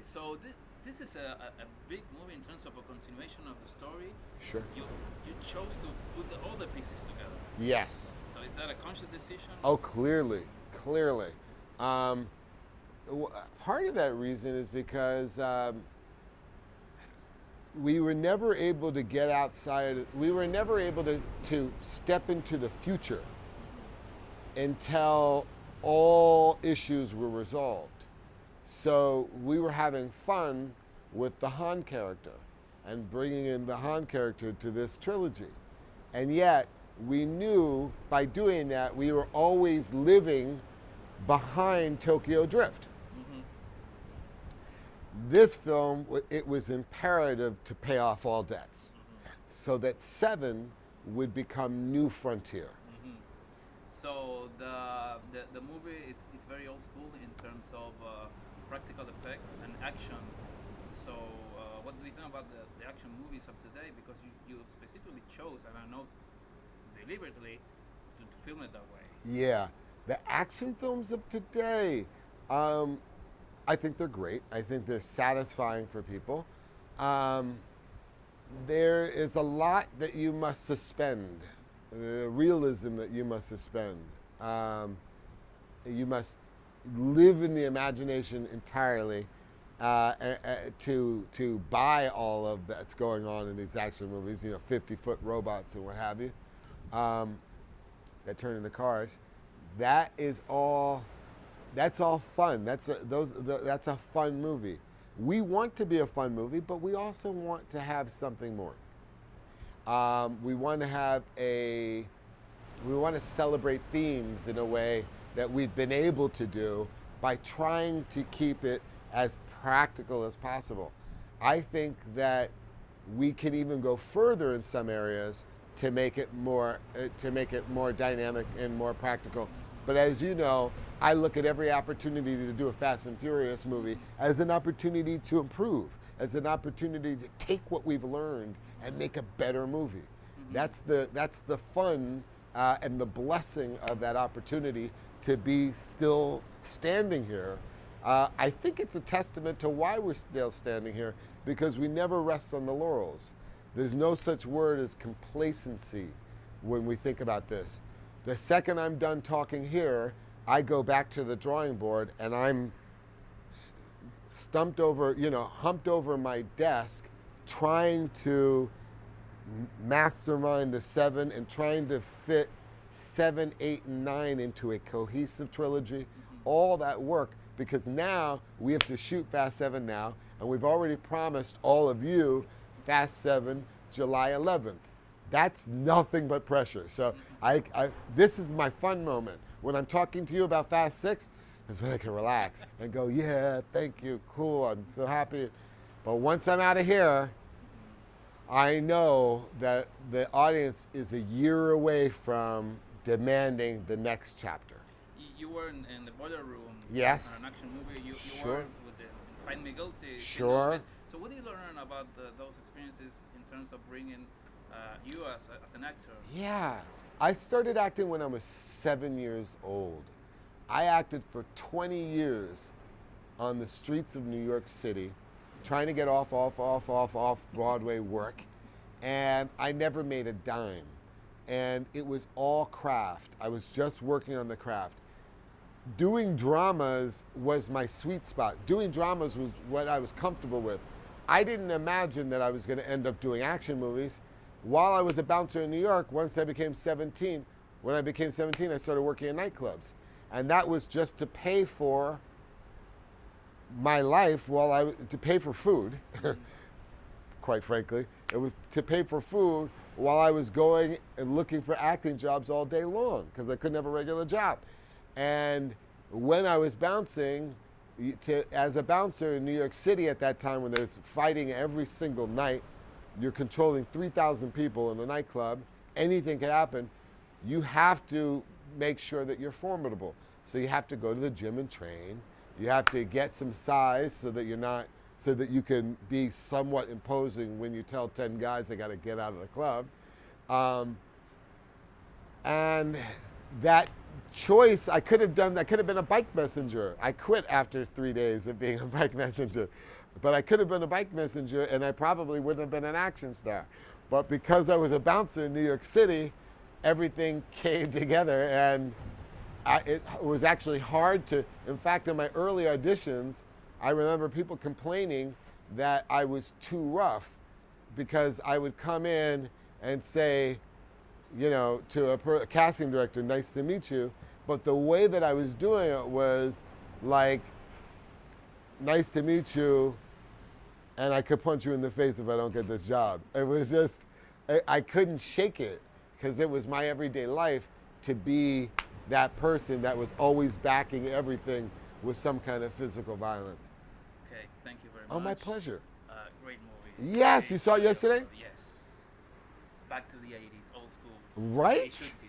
So this is a big movie in terms of a continuation of the story. Sure. You chose to put all the pieces together. Yes. So is that a conscious decision? Oh, clearly, clearly. Um, Part of that reason is because we were never able to get outside. We were never able to step into the future until all issues were resolved. So we were having fun with the Han character and bringing in the Han character to this trilogy. And yet, we knew by doing that we were always living behind Tokyo Drift. This film, it was imperative to pay off all debts so that Seven would become New Frontier. So the movie is very old school in terms of practical effects and action. So what do you think about the action movies of today? Because you specifically chose, and I know deliberately, to film it that way. Yeah, the action films of today, I think they're great. I think they're satisfying for people. There is a lot that you must suspend, the realism that you must suspend. You must live in the imagination entirely to buy all of that's going on in these action movies. 50-foot robots and what have you that turn into cars. That's all fun. That's a fun movie. We want to be a fun movie, but we also want to have something more. We want to celebrate themes in a way that we've been able to do by trying to keep it as practical as possible. I think that we can even go further in some areas to make it more dynamic and more practical. But as you know, I look at every opportunity to do a Fast and Furious movie as an opportunity to improve, as an opportunity to take what we've learned and make a better movie. That's the fun and the blessing of that opportunity to be still standing here. I think it's a testament to why we're still standing here, because we never rest on the laurels. There's no such word as complacency when we think about this. The second I'm done talking here, I go back to the drawing board and I'm humped over my desk, trying to mastermind the seven and trying to fit 7, 8, and 9 into a cohesive trilogy. All that work, because now we have to shoot Fast 7 now, and we've already promised all of you Fast 7 July 11th. That's nothing but pressure. So this is my fun moment. When I'm talking to you about Fast 6, is when I can relax and go, yeah, thank you, cool, I'm so happy. But once I'm out of here, I know that the audience is a year away from demanding the next chapter. You were in the boiler room. Yes. On an action movie. You Sure. were with the Find Me Guilty. Sure. So what do you learn about those experiences in terms of bringing you as an actor? Yeah. I started acting when I was 7 years old. I acted for 20 years on the streets of New York City, trying to get off Broadway work, and I never made a dime. And it was all craft. I was just working on the craft. Doing dramas was my sweet spot. Doing dramas was what I was comfortable with. I didn't imagine that I was going to end up doing action movies. While I was a bouncer in New York, when I became 17, I started working in nightclubs. And that was just to pay for my life to pay for food, quite frankly. It was to pay for food while I was going and looking for acting jobs all day long, because I couldn't have a regular job. And when I was bouncing, as a bouncer in New York City at that time, when there's fighting every single night, you're controlling 3,000 people in a nightclub, anything can happen. You have to make sure that you're formidable. So you have to go to the gym and train. You have to get some size so that you can be somewhat imposing when you tell 10 guys they got to get out of the club. And that choice. I could have been a bike messenger. I quit after 3 days of being a bike messenger. But I could have been a bike messenger, and I probably wouldn't have been an action star. But because I was a bouncer in New York City, everything came together, and it was actually hard to. In fact, in my early auditions, I remember people complaining that I was too rough because I would come in and say, to a casting director, "Nice to meet you," but the way that I was doing it was like, "Nice to meet you, and I could punch you in the face if I don't get this job." It was just, I couldn't shake it because it was my everyday life to be that person that was always backing everything with some kind of physical violence. Okay, thank you very much. Oh, my pleasure. Great movie. Yes, you saw it yesterday? Yes. Back to the 80s, old school. Right? It should